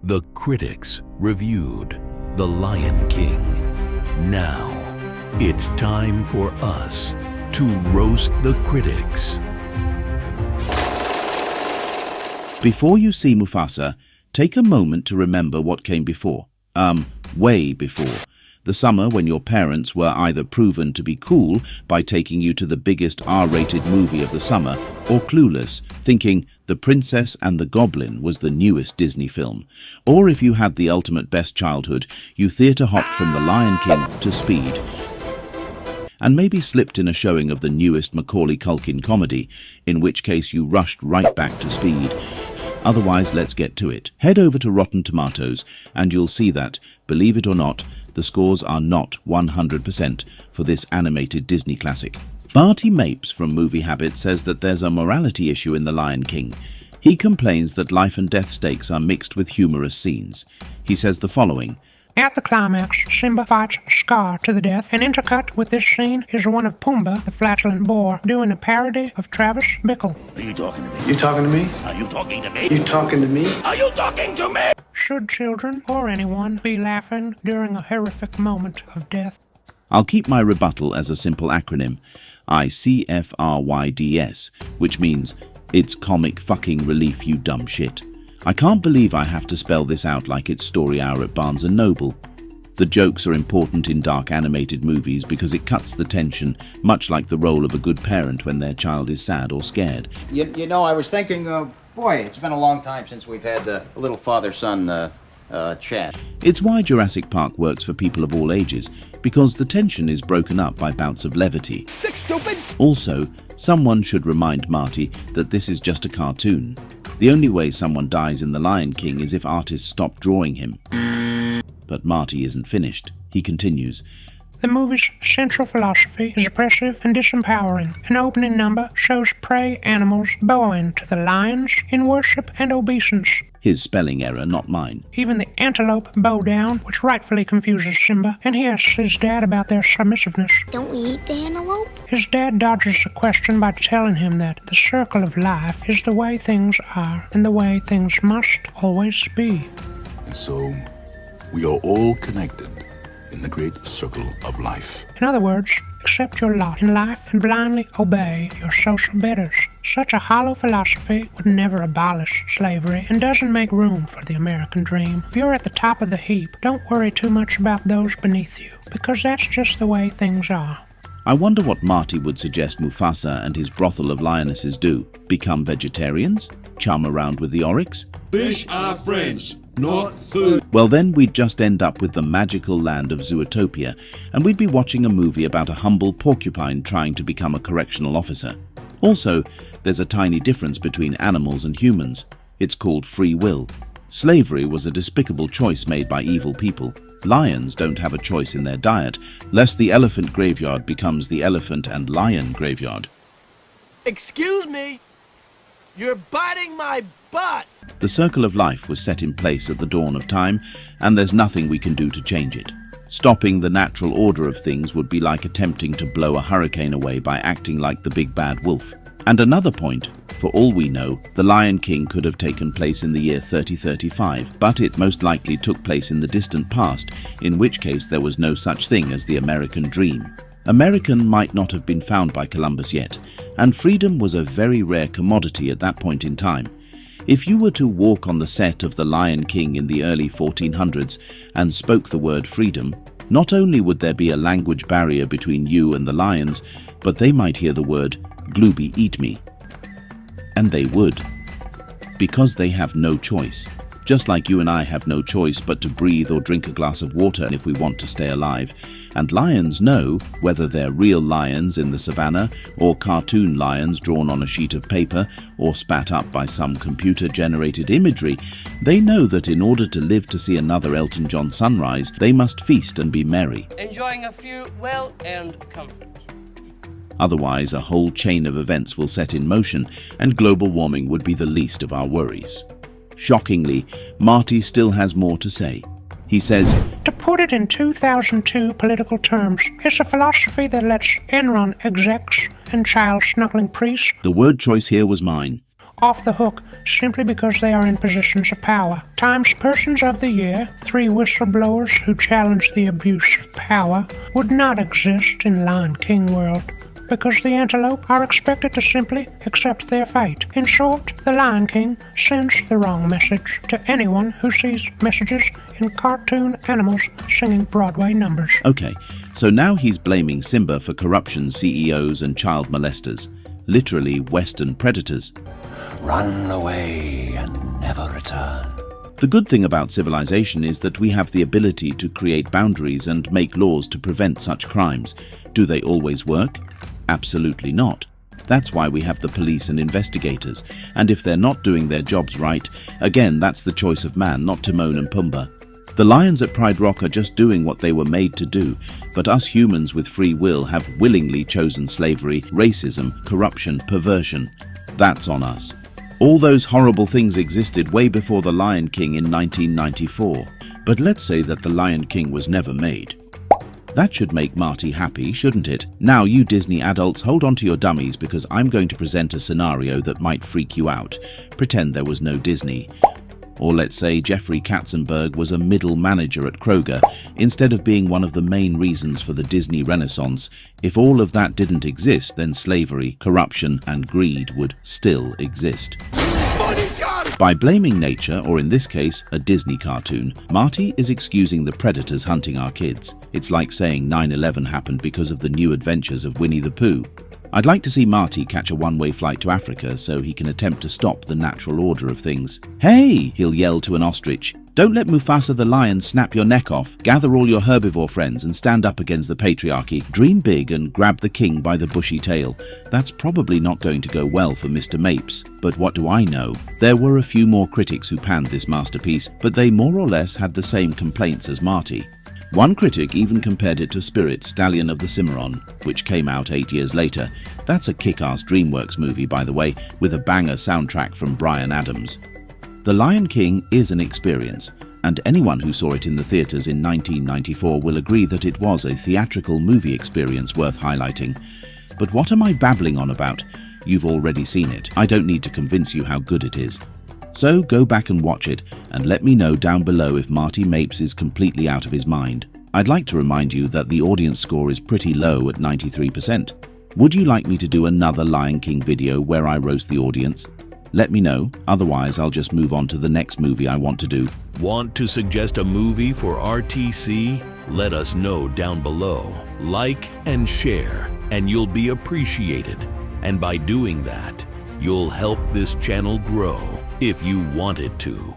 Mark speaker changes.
Speaker 1: The critics reviewed The Lion King. Now, it's time for us to roast the critics.
Speaker 2: Before you see Mufasa, take a moment to remember what came before. Way before. The summer when your parents were either proven to be cool by taking you to the biggest R-rated movie of the summer, or clueless, thinking The Princess and the Goblin was the newest Disney film. Or if you had the ultimate best childhood, you theatre-hopped from The Lion King to Speed, and maybe slipped in a showing of the newest Macaulay Culkin comedy, in which case you rushed right back to Speed. Otherwise, let's get to it. Head over to Rotten Tomatoes and you'll see that, believe it or not, the scores are not 100% for this animated Disney classic. Marty Mapes from Movie Habit says that there's a morality issue in The Lion King. He complains that life and death stakes are mixed with humorous scenes. He says the following:
Speaker 3: At the climax, Simba fights Scar to the death, and intercut with this scene is one of Pumbaa, the flatulent boar, doing a parody of Travis Bickle.
Speaker 4: Are you talking to me?
Speaker 5: You talking to me?
Speaker 4: Are you talking to me?
Speaker 5: You talking to me?
Speaker 4: Are you talking to me?
Speaker 3: Should children, or anyone, be laughing during a horrific moment of death?
Speaker 2: I'll keep my rebuttal as a simple acronym, ICFRYDS, which means It's Comic Fucking Relief, You Dumb Shit. I can't believe I have to spell this out like it's Story Hour at Barnes & Noble. The jokes are important in dark animated movies because it cuts the tension, much like the role of a good parent when their child is sad or scared.
Speaker 6: You know, I was thinking, boy, it's been a long time since we've had a little father-son chat.
Speaker 2: It's why Jurassic Park works for people of all ages, because the tension is broken up by bouts of levity.
Speaker 4: Stick, stupid!
Speaker 2: Also, someone should remind Marty that this is just a cartoon. The only way someone dies in The Lion King is if artists stop drawing him. But Marty isn't finished. He continues.
Speaker 3: The movie's central philosophy is oppressive and disempowering. An opening number shows prey animals bowing to the lions in worship and obeisance.
Speaker 2: His spelling error, not mine.
Speaker 3: Even the antelope bow down, which rightfully confuses Simba, and he asks his dad about their submissiveness.
Speaker 7: Don't we eat the antelope?
Speaker 3: His dad dodges the question by telling him that the circle of life is the way things are and the way things must always be.
Speaker 8: And so, we are all connected in the great circle of life.
Speaker 3: In other words, accept your lot in life and blindly obey your social betters. Such a hollow philosophy would never abolish slavery and doesn't make room for the American dream. If you're at the top of the heap, don't worry too much about those beneath you, because that's just the way things are.
Speaker 2: I wonder what Marty would suggest Mufasa and his brothel of lionesses do. Become vegetarians? Chum around with the oryx?
Speaker 9: Fish are friends, not food.
Speaker 2: Well, then we'd just end up with the magical land of Zootopia, and we'd be watching a movie about a humble porcupine trying to become a correctional officer. Also, there's a tiny difference between animals and humans. It's called free will. Slavery was a despicable choice made by evil people. Lions don't have a choice in their diet, lest the elephant graveyard becomes the elephant and lion graveyard.
Speaker 9: Excuse me? You're biting my butt!
Speaker 2: The circle of life was set in place at the dawn of time, and there's nothing we can do to change it. Stopping the natural order of things would be like attempting to blow a hurricane away by acting like the big bad wolf. And another point, for all we know, The Lion King could have taken place in the year 3035, but it most likely took place in the distant past, in which case there was no such thing as the American dream. American might not have been found by Columbus yet, and freedom was a very rare commodity at that point in time. If you were to walk on the set of The Lion King in the early 1400s and spoke the word freedom, not only would there be a language barrier between you and the lions, but they might hear the word "Glooby, eat me." And they would. Because they have no choice. Just like you and I have no choice but to breathe or drink a glass of water if we want to stay alive. And lions know, whether they're real lions in the savannah, or cartoon lions drawn on a sheet of paper, or spat up by some computer-generated imagery, they know that in order to live to see another Elton John sunrise, they must feast and be merry.
Speaker 10: Enjoying a few well-earned comforts.
Speaker 2: Otherwise, a whole chain of events will set in motion, and global warming would be the least of our worries. Shockingly, Marty still has more to say. He says,
Speaker 3: To put it in 2002 political terms, it's a philosophy that lets Enron execs and child-snuggling priests,
Speaker 2: the word choice here was mine,
Speaker 3: off the hook simply because they are in positions of power. Times Persons of the Year, 3 whistleblowers who challenge the abuse of power, would not exist in Lion King world, because the antelope are expected to simply accept their fate. In short, the Lion King sends the wrong message to anyone who sees messages in cartoon animals singing Broadway numbers.
Speaker 2: Okay, so now he's blaming Simba for corruption, CEOs and child molesters. Literally Western predators.
Speaker 5: Run away and never return.
Speaker 2: The good thing about civilization is that we have the ability to create boundaries and make laws to prevent such crimes. Do they always work? Absolutely not. That's why we have the police and investigators. And if they're not doing their jobs right, again, that's the choice of man, not Timon and Pumbaa. The lions at Pride Rock are just doing what they were made to do, but us humans with free will have willingly chosen slavery, racism, corruption, perversion. That's on us. All those horrible things existed way before The Lion King in 1994. But let's say that The Lion King was never made. That should make Marty happy, shouldn't it? Now you Disney adults, hold on to your dummies because I'm going to present a scenario that might freak you out. Pretend there was no Disney. Or let's say Jeffrey Katzenberg was a middle manager at Kroger, instead of being one of the main reasons for the Disney Renaissance. If all of that didn't exist, then slavery, corruption, and greed would still exist. By blaming nature, or in this case, a Disney cartoon, Marty is excusing the predators hunting our kids. It's like saying 9/11 happened because of the new adventures of Winnie the Pooh. I'd like to see Marty catch a one-way flight to Africa so he can attempt to stop the natural order of things. Hey, he'll yell to an ostrich. Don't let Mufasa the lion snap your neck off. Gather all your herbivore friends and stand up against the patriarchy. Dream big and grab the king by the bushy tail. That's probably not going to go well for Mr. Mapes. But what do I know? There were a few more critics who panned this masterpiece, but they more or less had the same complaints as Marty. One critic even compared it to Spirit, Stallion of the Cimarron, which came out 8 years later. That's a kick-ass DreamWorks movie, by the way, with a banger soundtrack from Bryan Adams. The Lion King is an experience, and anyone who saw it in the theaters in 1994 will agree that it was a theatrical movie experience worth highlighting. But what am I babbling on about? You've already seen it. I don't need to convince you how good it is. So go back and watch it, and let me know down below if Marty Mapes is completely out of his mind. I'd like to remind you that the audience score is pretty low at 93%. Would you like me to do another Lion King video where I roast the audience? Let me know, otherwise I'll just move on to the next movie I want to do.
Speaker 1: Want to suggest a movie for RTC? Let us know down below. Like and share, and you'll be appreciated. And by doing that, you'll help this channel grow if you want it to.